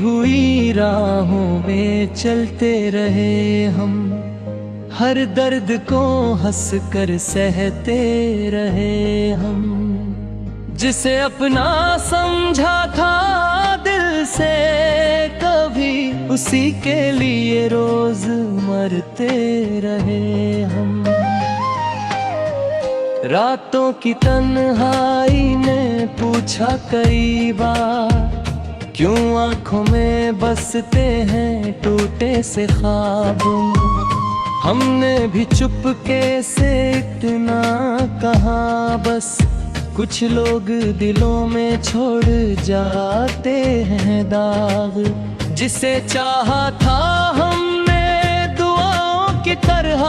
हुई राहों में चलते रहे हम, हर दर्द को हंस कर सहते रहे हम। जिसे अपना समझा था दिल से कभी, उसी के लिए रोज मरते रहे हम। रातों की तन्हाई ने पूछा कई बार, क्यों आंखों में बसते हैं टूटे से ख्वाब। हमने भी चुपके से इतना कहा बस, कुछ लोग दिलों में छोड़ जाते हैं दाग। जिसे चाहा था हमने दुआओं की तरह,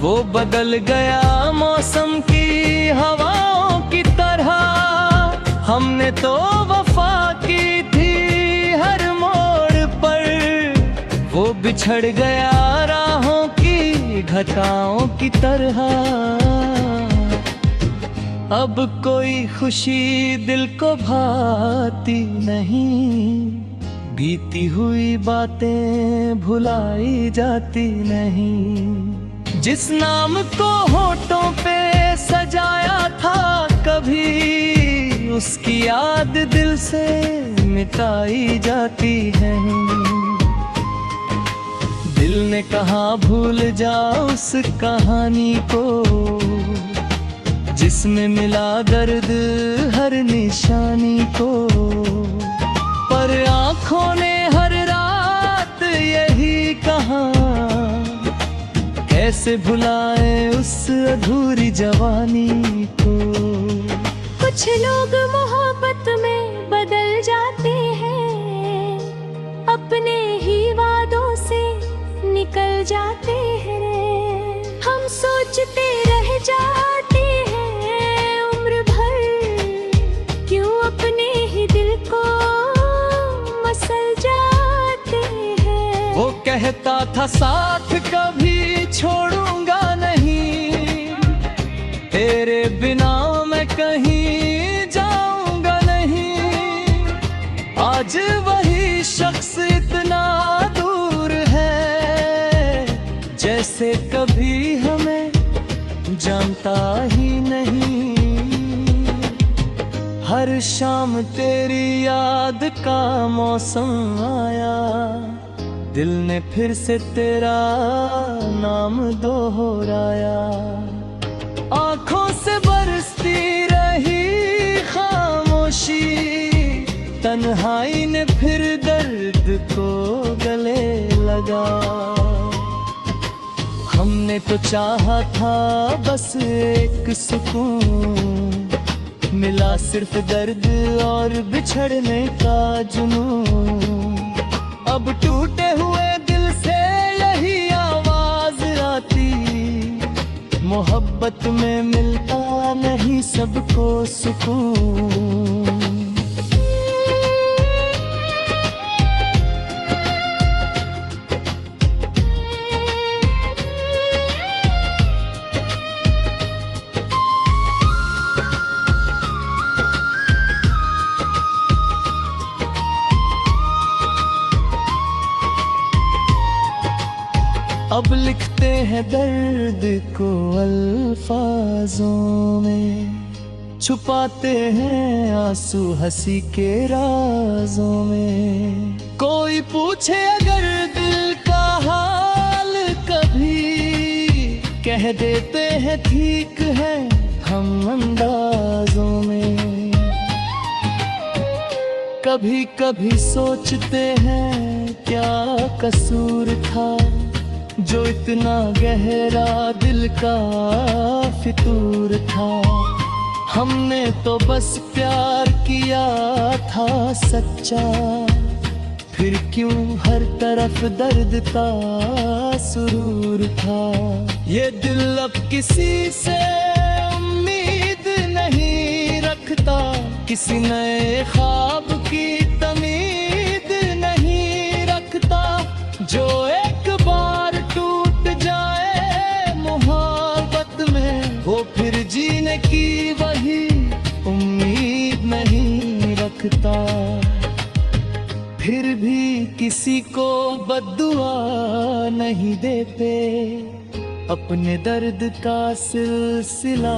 वो बदल गया मौसम की हवाओं की तरह। हमने तो वफा की थी हर मोड़ पर, वो बिछड़ गया राहों की घटाओं की तरह। अब कोई खुशी दिल को भाती नहीं, बीती हुई बातें भुलाई जाती नहीं। जिस नाम को होठों पे सजाया था कभी, उसकी याद दिल से मिटाई जाती है। दिल ने कहा भूल जा उस कहानी को, जिसमें मिला दर्द हर निशानी को। पर आँखों ने हर रात यही कहा, कैसे भुलाए उस अधूरी जवानी को। कुछ लोग मोहब्बत में बदल जाते हैं, अपने ही वादों से निकल जाते हैं। हम सोचते रह जाते हैं उम्र भर, क्यों अपने ही दिल को मसल जाते हैं। वो कहता था साथ कभी छोड़ूंगा नहीं, तेरे बिना मैं कहीं जाऊंगा नहीं। आज वही शख्स इतना दूर है, जैसे कभी हमें जानता ही नहीं। हर शाम तेरी याद का मौसम आया, दिल ने फिर से तेरा नाम दोहराया। आँखों से बरसती रही खामोशी, तन्हाई ने फिर दर्द को गले लगा। हमने तो चाहा था बस एक सुकून, मिला सिर्फ दर्द और बिछड़ने का जुनून। अब टूटे हुए दिल से यही आवाज आती, मोहब्बत में मिलता नहीं सबको सुकून। अब लिखते हैं दर्द को अल्फाजों में, छुपाते हैं आंसू हंसी के राजों में। कोई पूछे अगर दिल का हाल कभी, कह देते हैं ठीक है हम अंदाजों में। कभी कभी सोचते हैं क्या कसूर था, जो इतना गहरा दिल का फितूर था। हमने तो बस प्यार किया था सच्चा, फिर क्यों हर तरफ दर्द का सुरूर था। ये दिल अब किसी से उम्मीद नहीं रखता, किसी नए ख्वाब की तमीद नहीं रखता। जो एक बार टूट जाए मोहब्बत में, वो फिर जीने की वही उम्मीद नहीं रखता। फिर भी किसी को बद्दुआ नहीं देते, अपने दर्द का सिलसिला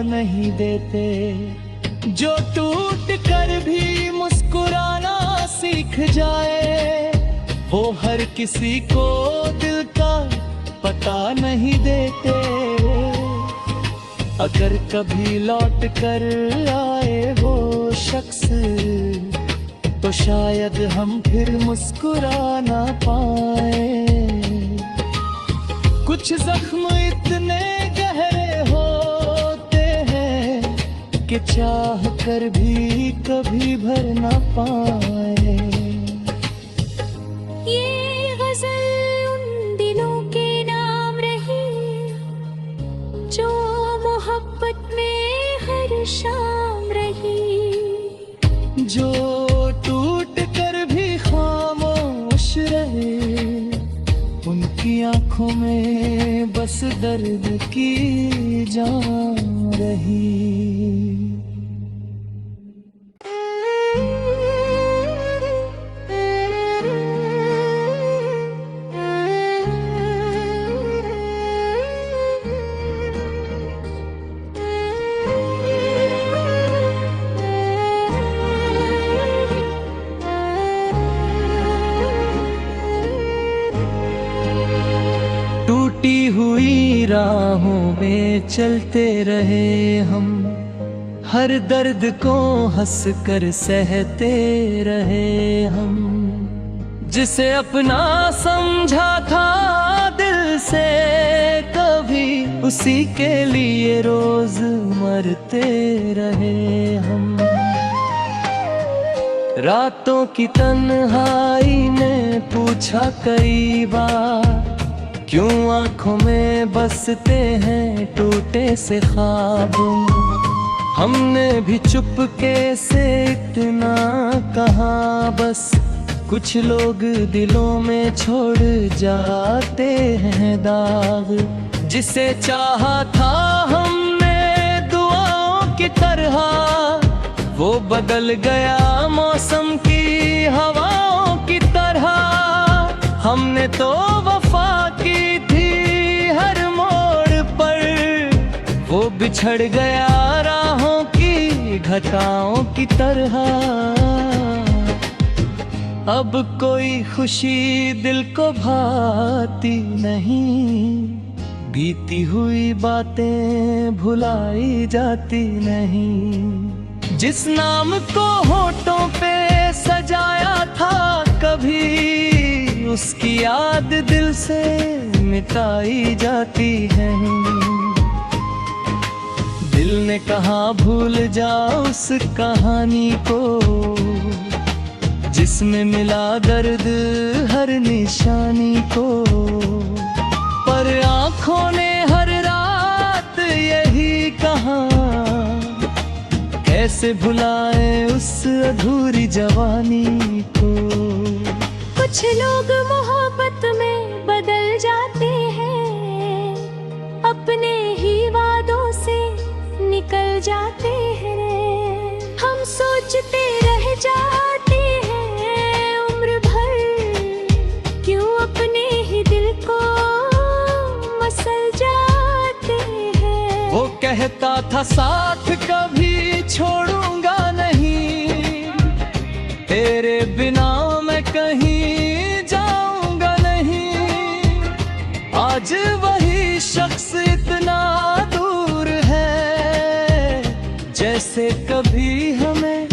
नहीं देते। जो टूट कर भी मुस्कुराना सीख जाए, वो हर किसी को दिल का पता नहीं देते। अगर कभी लौट कर आए वो शख्स, तो शायद हम फिर मुस्कुरा ना पाए। कुछ जख्म इतने गहरे होते हैं कि चाह कर भी कभी भर ना पाए। ये गजल उन दिलों के नाम रही जो मोहब्बत में हर शाम रही, जो टूट कर भी खामोश रहे, उनकी आंखों में बस दर्द की जान रही। टूटी हुई राहों में चलते रहे हम, हर दर्द को हंस कर सहते रहे हम। जिसे अपना समझा था दिल से कभी, उसी के लिए रोज मरते रहे हम। रातों की तन्हाई ने पूछा कई बार, क्यों आंखों में बसते हैं टूटे से ख्वाब। हमने भी चुपके से इतना कहा बस, कुछ लोग दिलों में छोड़ जाते हैं दाग। जिसे चाहा था हमने दुआओं की तरह, वो बदल गया मौसम की हवाओं की तरह। हमने तो वफा की थी हर मोड़ पर, वो बिछड़ गया राहों की घटाओं की तरह। अब कोई खुशी दिल को भाती नहीं, बीती हुई बातें भुलाई जाती नहीं। जिस नाम को होठों पे सजाया था कभी, उसकी याद दिल से मिटाई जाती है। दिल ने कहा भूल जा उस कहानी को, जिसमें मिला दर्द हर निशानी को। पर आंखों ने हर रात यही कहा, कैसे भुलाए उस अधूरी जवानी को। कुछ लोग मोहब्बत में बदल जाते हैं, अपने ही वादों से निकल जाते हैं। हम सोचते रह जाते हैं उम्र भर, क्यों अपने ही दिल को मसल जाते हैं। वो कहता था साथ कभी छोड़ूंगा नहीं, तेरे बिना मैं कहीं जाऊंगा नहीं। आज वही शख्स इतना दूर है, जैसे कभी हमें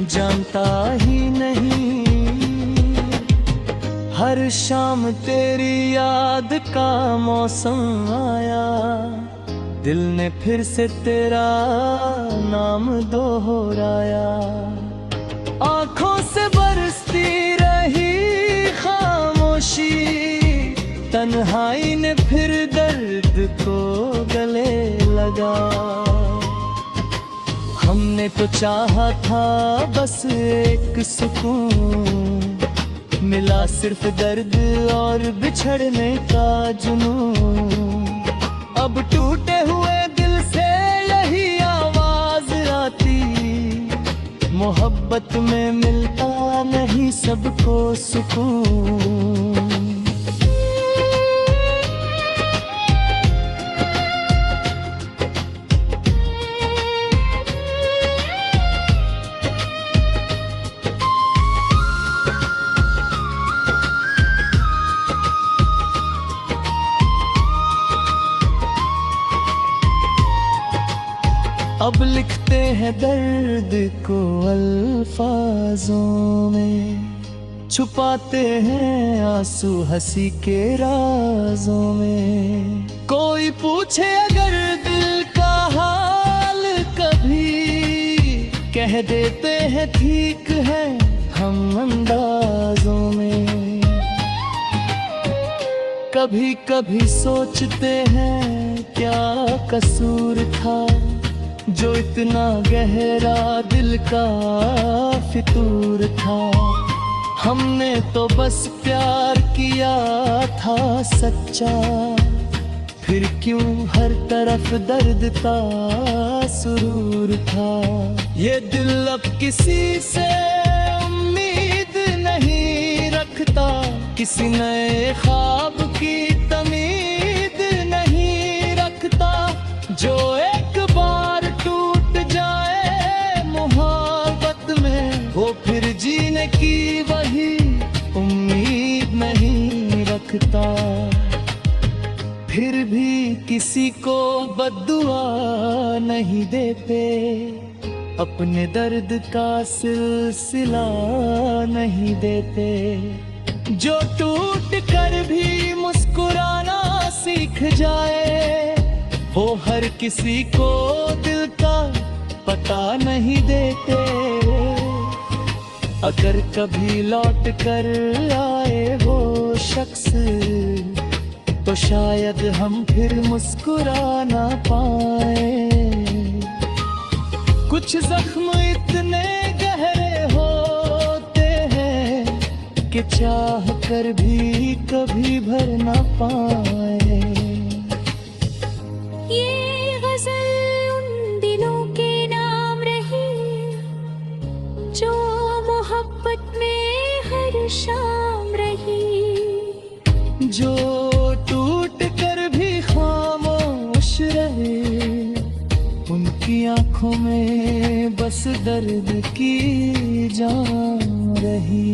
जानता ही नहीं। हर शाम तेरी याद का मौसम आया, दिल ने फिर से तेरा नाम दोहराया। आंखों से बरसती रही खामोशी, तन्हाई ने फिर दर्द को गले लगा। हमने तो चाहा था बस एक सुकून, मिला सिर्फ दर्द और बिछड़ने का जुनून। अब टूटे हुए दिल से यही आवाज आती, मोहब्बत में मिलता नहीं सबको सुकून। अब लिखते हैं दर्द को अल्फाजों में, छुपाते हैं आंसू हंसी के राजों में। कोई पूछे अगर दिल का हाल कभी, कह देते हैं ठीक है हम अंदाजों में। कभी कभी सोचते हैं क्या कसूर था, जो इतना गहरा दिल का फितूर था। हमने तो बस प्यार किया था सच्चा, फिर क्यों हर तरफ दर्द का सुरूर था। ये दिल अब किसी से उम्मीद नहीं रखता, किसी नए ख्वाब की तमीद नहीं रखता। जो एक बार टूट जाए मोहब्बत में, वो फिर जीने की वही उम्मीद नहीं रखता। फिर भी किसी को बद्दुआ नहीं देते, अपने दर्द का सिलसिला नहीं देते। जो टूट कर भी मुस्कुराना सीख जाए, वो हर किसी को दिल का पता नहीं देते। अगर कभी लौट कर आए वो शख्स, तो शायद हम फिर मुस्कुरा ना पाए। कुछ जख्म इतने गहरे होते हैं कि चाह कर भी कभी भर ना पाए। ये गजल उन दिलों के नाम रही, जो मोहब्बत में हर शाम रही। जो टूट कर भी खामोश रहे, उनकी आंखों में बस दर्द की जान रही।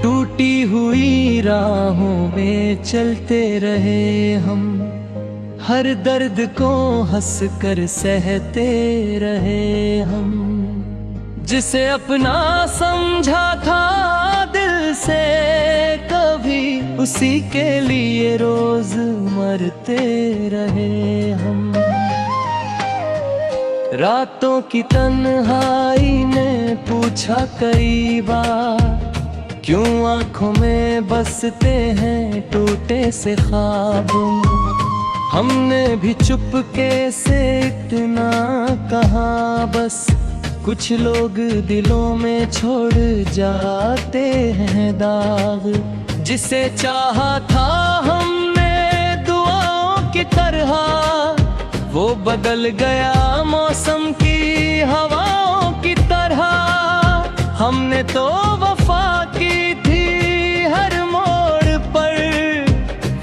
टूटी हुई राहों में चलते रहे हम, हर दर्द को हंस कर सहते रहे हम। जिसे अपना समझा था दिल से कभी, उसी के लिए रोज मरते रहे हम। रातों की तन्हाई ने पूछा कई बार, क्यों आंखों में बसते हैं टूटे से ख्वाब। हमने भी चुपके से इतना कहा बस, कुछ लोग दिलों में छोड़ जाते हैं दाग। जिसे चाहा था हमने दुआओं की तरह, वो बदल गया मौसम की हवाओं की तरह। हमने तो वफा की थी हर मोड़ पर,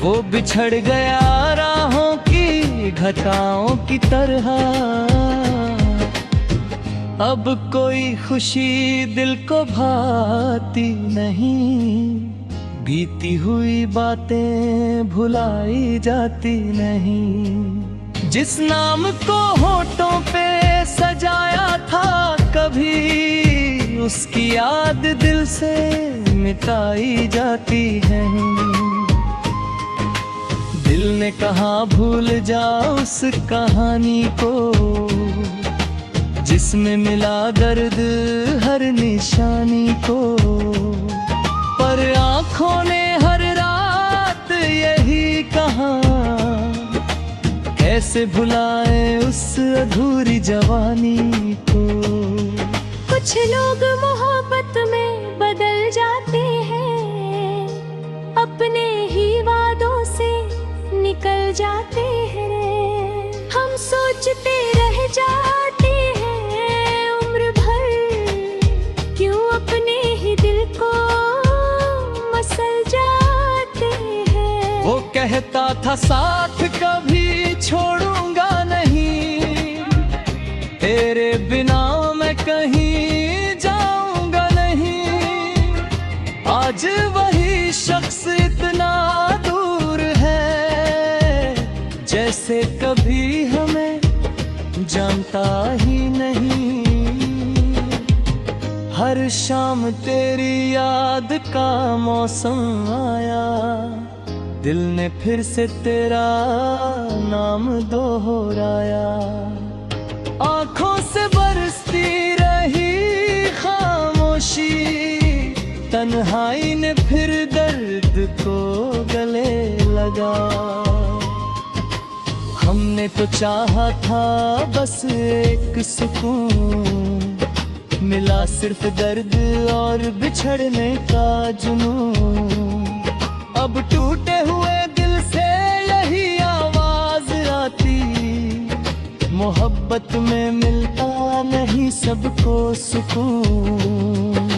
वो बिछड़ गया राहों की घटाओं की तरह। अब कोई खुशी दिल को भाती नहीं, बीती हुई बातें भुलाई जाती नहीं। जिस नाम को होठों पे सजाया था कभी, उसकी याद दिल से मिटाई जाती है। दिल ने कहा भूल जा उस कहानी को, जिसमें मिला दर्द हर निशानी को। पर आँखों ने हर रात यही कहा, कैसे भुलाएं उस अधूरी जवानी को। कुछ लोग मोहब्बत में बदल जाते हैं, अपने ही वादों से निकल जाते हैं। हम सोचते रह जाते हैं उम्र भर, क्यों अपने ही दिल को मसल जाते हैं। वो कहता था साथ कभी छोड़ूंगा नहीं, तेरे बिना मैं कहीं जाऊंगा नहीं। आज वही शख्स इतना दूर है, जैसे कभी हमें जानता ही नहीं। हर शाम तेरी याद का मौसम आया, दिल ने फिर से तेरा नाम दोहराया। आंखों से बरसती रही खामोशी, तन्हाई ने फिर दर्द को गले लगा। हमने तो चाहा था बस एक सुकून, मिला सिर्फ दर्द और बिछड़ने का जुनून। अब टूटे हुए दिल से यही आवाज आती, मोहब्बत में मिलता नहीं सबको सुकून।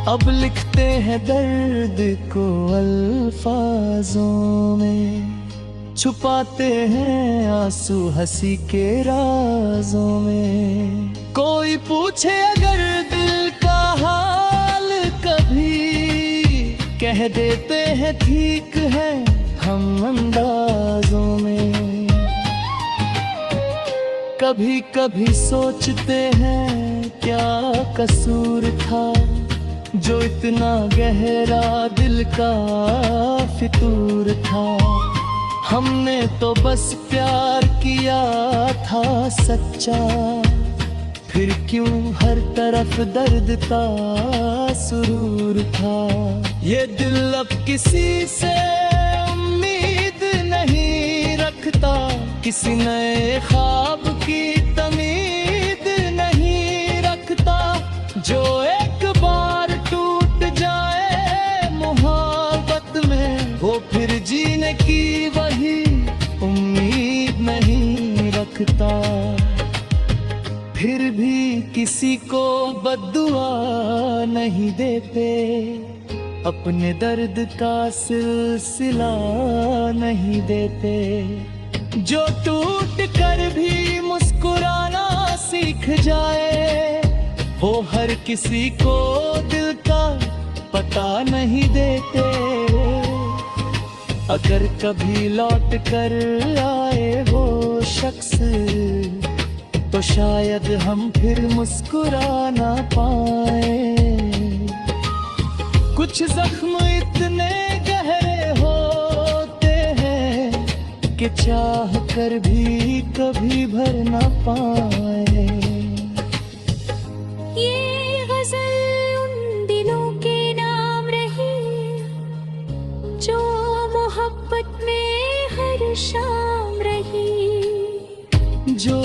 अब लिखते हैं दर्द को अल्फाजों में, छुपाते हैं आंसू हंसी के राजों में। कोई पूछे अगर दिल का हाल कभी, कह देते हैं ठीक है हम अंदाजों में। कभी कभी सोचते हैं क्या कसूर था, जो इतना गहरा दिल का फितूर था। हमने तो बस प्यार किया था सच्चा, फिर क्यों हर तरफ दर्द का सुरूर था। ये दिल अब किसी से उम्मीद नहीं रखता, किसी नए ख्वाब की तमीद नहीं रखता। जो एक बार टूट जाए मोहब्बत में, वो फिर जीने की वही उम्मीद नहीं रखता। फिर भी किसी को बद्दुआ नहीं देते, अपने दर्द का सिलसिला नहीं देते। जो टूट कर भी मुस्कुराना सीख जाए, वो हर किसी को दिल का पता नहीं देते। अगर कभी लौट कर आए वो शख्स, तो शायद हम फिर मुस्कुरा ना पाए। कुछ जख्म इतने गहरे होते हैं कि चाह कर भी कभी भर ना पाए। ये गजल उन दिलों के नाम रही, जो मोहब्बत में हर शाम रही। जो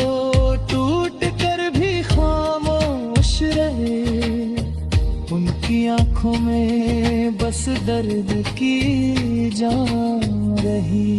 टूट कर भी खामोश रहे, उनकी आंखों में बस दर्द की जान रही।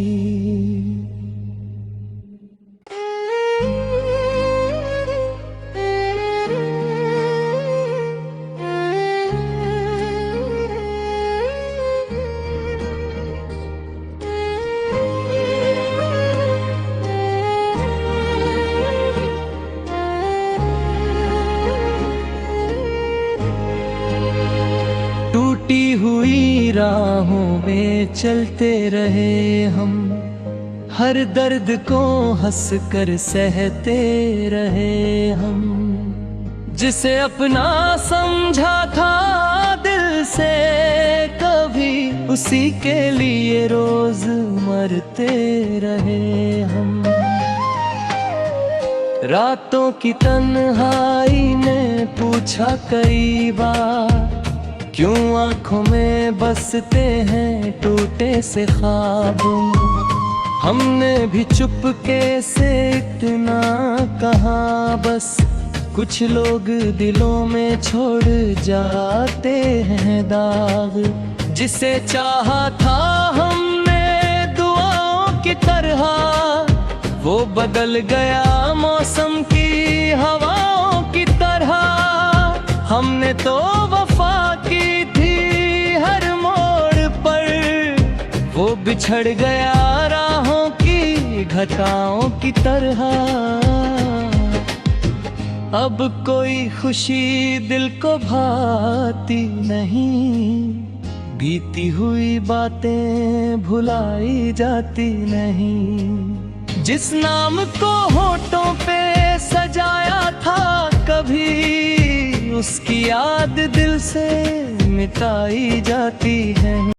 टूटी हुई राहों में चलते रहे हम, हर दर्द को हंस कर सहते रहे हम। जिसे अपना समझा था दिल से उसी के लिए रोज मरते रहे हम। रातों की तन्हाई ने पूछा कई बार, क्यों आंखों में बसते हैं टूटे से ख्वाब। हमने भी चुपके से इतना कहा, बस कुछ लोग दिलों में छोड़ जाते हैं दाग। जिसे चाहा था हमने दुआओं की तरह, वो बदल गया मौसम की हवाओं की तरह। हमने तो वफा की थी हर मोड़ पर, वो बिछड़ गया राहों की घटाओं की तरह। अब कोई खुशी दिल को भाती नहीं, बीती हुई बातें भुलाई जाती नहीं। जिस नाम को होठों पे सजाया था कभी, उसकी याद दिल से मिटाई जाती है।